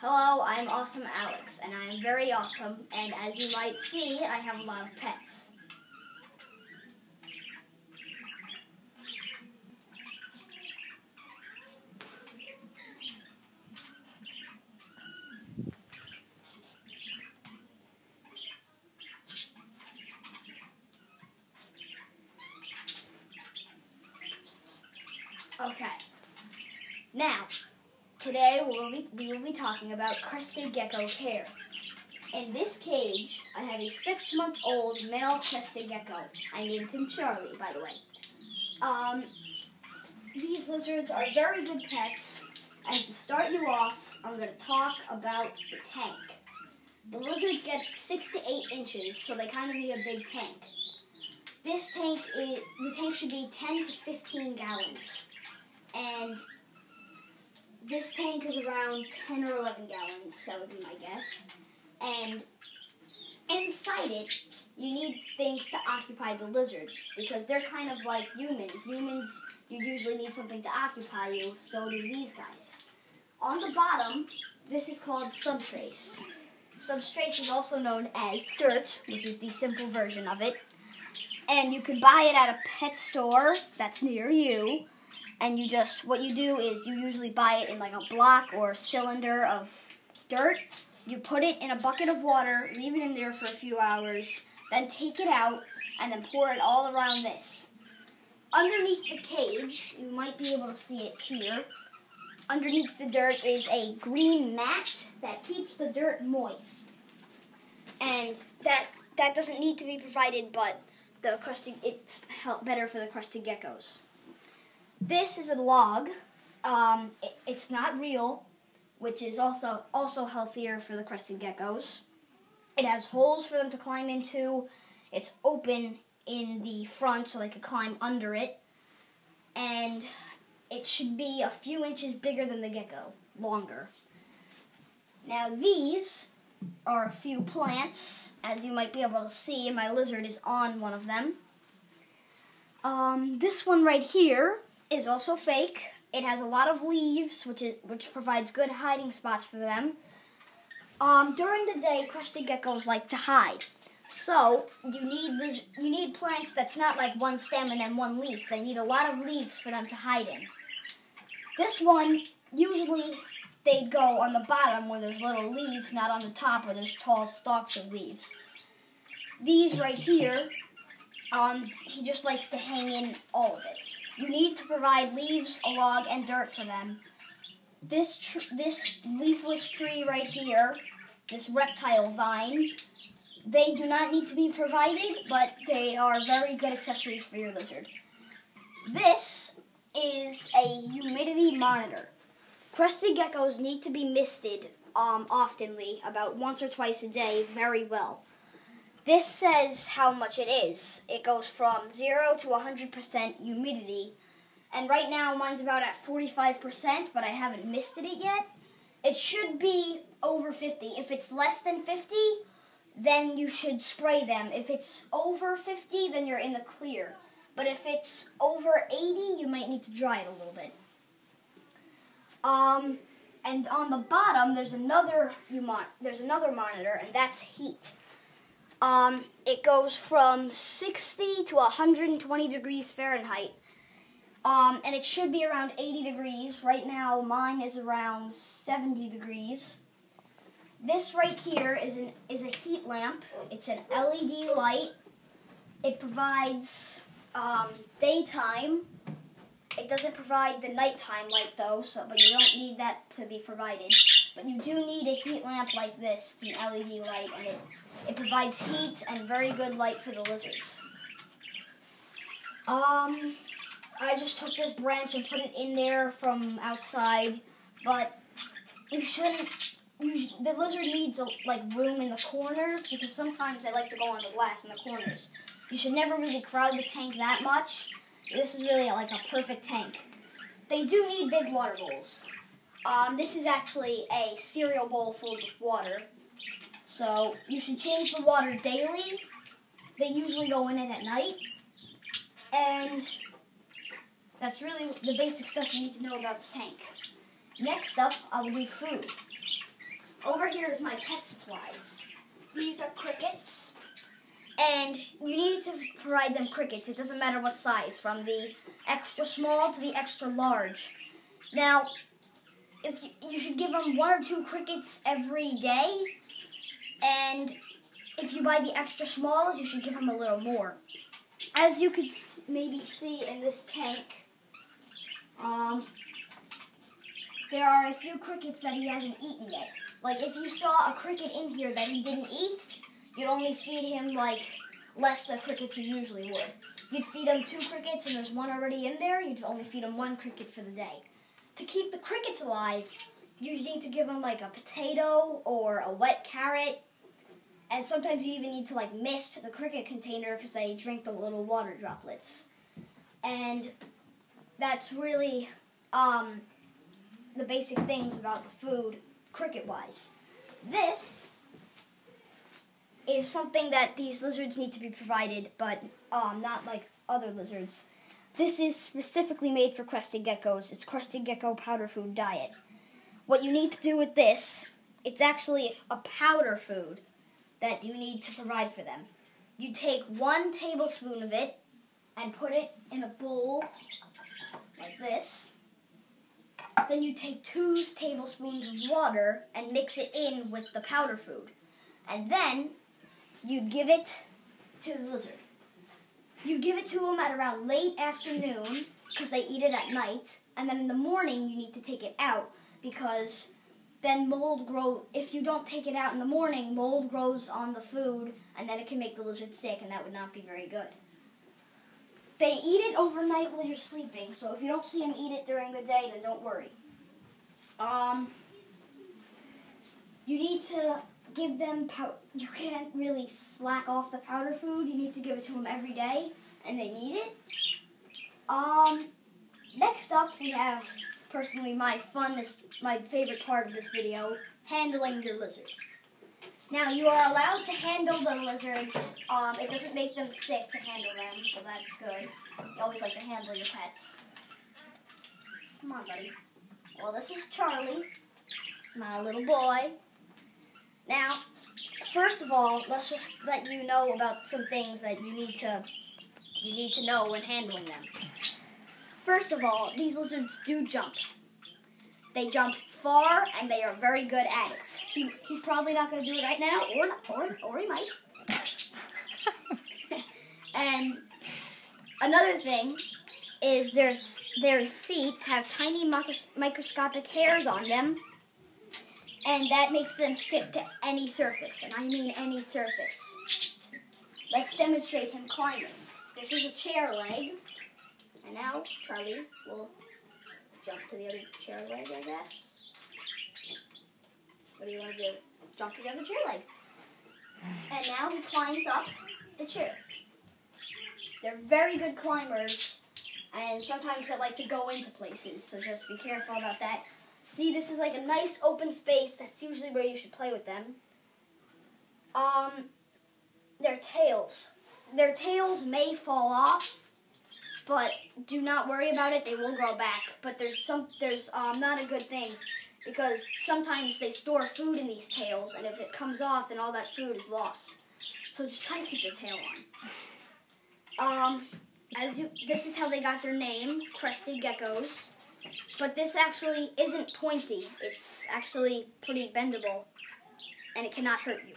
Hello, I'm Awesome Alex, and I am very awesome, and as you might see, I have a lot of pets. Okay, now, today we will be talking about Crested Gecko's hair. In this cage, I have a 6-month-old male Crested Gecko. I named him Charlie, by the way. These lizards are very good pets, and to start you off, I'm going to talk about the tank. The lizards get 6 to 8 inches, so they kind of need a big tank. The tank should be 10 to 15 gallons. And this tank is around 10 or 11 gallons, that would be my guess. And inside it, you need things to occupy the lizard, because they're kind of like humans. Humans, you usually need something to occupy you, so do these guys. On the bottom, this is called substrace. Substrace is also known as dirt, which is the simple version of it. And you can buy it at a pet store that's near you. And what you do is you usually buy it in like a block or cylinder of dirt. You put it in a bucket of water, leave it in there for a few hours, then take it out, and then pour it all around this. Underneath the cage, you might be able to see it here, underneath the dirt is a green mat that keeps the dirt moist. And that doesn't need to be provided, but it's better for the Crested Geckos. This is a log. It's not real, which is also healthier for the Crested Geckos. It has holes for them to climb into. It's open in the front so they can climb under it. And it should be a few inches bigger than the gecko, longer. Now these are a few plants, as you might be able to see, and my lizard is on one of them. This one right here is also fake. It has a lot of leaves, which provides good hiding spots for them. During the day, Crested Geckos like to hide. So, you need plants that's not like one stem and then one leaf. They need a lot of leaves for them to hide in. This one, usually they'd go on the bottom where there's little leaves, not on the top where there's tall stalks of leaves. These right here, he just likes to hang in all of it. You need to provide leaves, a log, and dirt for them. This leafless tree right here, this reptile vine, they do not need to be provided, but they are very good accessories for your lizard. This is a humidity monitor. Crested geckos need to be misted oftenly, about once or twice a day, very well. This says how much it is. It goes from 0 to 100% humidity. And right now mine's about at 45%, but I haven't misted it yet. It should be over 50. If it's less than 50, then you should spray them. If it's over 50, then you're in the clear. But if it's over 80, you might need to dry it a little bit. And on the bottom, there's another monitor, and that's heat. It goes from 60 to 120 degrees Fahrenheit, and it should be around 80 degrees. Right now, mine is around 70 degrees. This right here is a heat lamp. It's an LED light. It provides daytime. It doesn't provide the nighttime light though, but you don't need that to be provided. But you do need a heat lamp like this. It's an LED light, and it provides heat and very good light for the lizards. I just took this branch and put it in there from outside, but you shouldn't. The lizard needs room in the corners, because sometimes they like to go on the glass in the corners. You should never really crowd the tank that much. This is really like a perfect tank. They do need big water bowls. This is actually a cereal bowl filled with water. So you should change the water daily. They usually go in it at night. And that's really the basic stuff you need to know about the tank. Next up, I will do food. over here is my pet supplies. These are crickets, and you need to provide them crickets. It doesn't matter what size, from the extra small to the extra large. Now, if you should give them 1 or 2 crickets every day, and if you buy the extra smalls, you should give them a little more. As you could maybe see in this tank, there are a few crickets that he hasn't eaten yet. Like, if you saw a cricket in here that he didn't eat, you'd only feed him, like, less than crickets you usually would. You'd feed him 2 crickets and there's 1 already in there, you'd only feed him 1 cricket for the day. To keep the crickets alive, you need to give them, like, a potato or a wet carrot, and sometimes you even need to, like, mist the cricket container because they drink the little water droplets. And that's really the basic things about the food, cricket-wise. This is something that these lizards need to be provided, but not like other lizards. This is specifically made for crested geckos. It's Crested Gecko powder food diet. What you need to do with this, it's actually a powder food that you need to provide for them. You take 1 tablespoon of it and put it in a bowl like this. Then you take 2 tablespoons of water and mix it in with the powder food. And then you give it to the lizard. You give it to them at around late afternoon because they eat it at night. And then in the morning you need to take it out because then mold grows. If you don't take it out in the morning, mold grows on the food and then it can make the lizard sick, and that would not be very good. They eat it overnight while you're sleeping, so if you don't see them eat it during the day, then don't worry. You need to give them you can't really slack off the powder food. You need to give it to them every day, and they need it. Next up, we have, personally, my favorite part of this video, handling your lizard. Now, you are allowed to handle the lizards. It doesn't make them sick to handle them, so that's good. You always like to handle your pets. Come on, buddy. Well, this is Charlie, my little boy. Now, first of all, let's just let you know about some things that you need to know when handling them. First of all, these lizards do jump. They jump far, and they are very good at it. He's probably not going to do it right now, or he might. And another thing is their feet have tiny microscopic hairs on them, and that makes them stick to any surface, and I mean any surface. Let's demonstrate him climbing. This is a chair leg, and now Charlie will jump to the other chair leg, I guess. What do you want to do? Jump to the other chair leg. And now he climbs up the chair. They're very good climbers, and sometimes they like to go into places, so just be careful about that. See, this is like a nice open space. That's usually where you should play with them. Their tails. Their tails may fall off, but do not worry about it. They will grow back. But there's not a good thing, because sometimes they store food in these tails, and if it comes off, then all that food is lost. So just try to keep your tail on. This is how they got their name, Crested Geckos. But this actually isn't pointy. It's actually pretty bendable, and it cannot hurt you.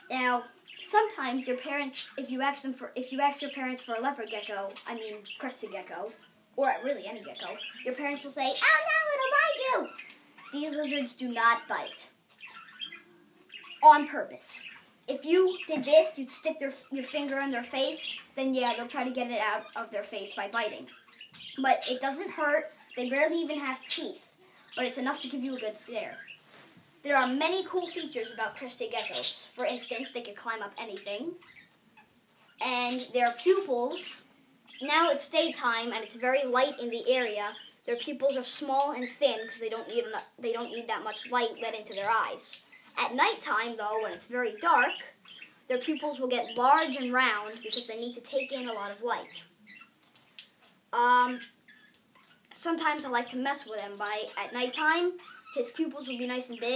Now, sometimes your parents, if you ask your parents for a leopard gecko, crested gecko, or really any gecko, your parents will say, "Oh no, it'll bite you!" These lizards do not bite. On purpose. If you did this, you'd stick your finger in their face, then yeah, they'll try to get it out of their face by biting. But it doesn't hurt. They barely even have teeth, but it's enough to give you a good scare. There are many cool features about crested geckos. For instance, they can climb up anything. And their pupils, now it's daytime and it's very light in the area. Their pupils are small and thin because they don't need that much light let into their eyes. At nighttime, though, when it's very dark, their pupils will get large and round because they need to take in a lot of light. Sometimes I like to mess with him at nighttime. His pupils will be nice and big.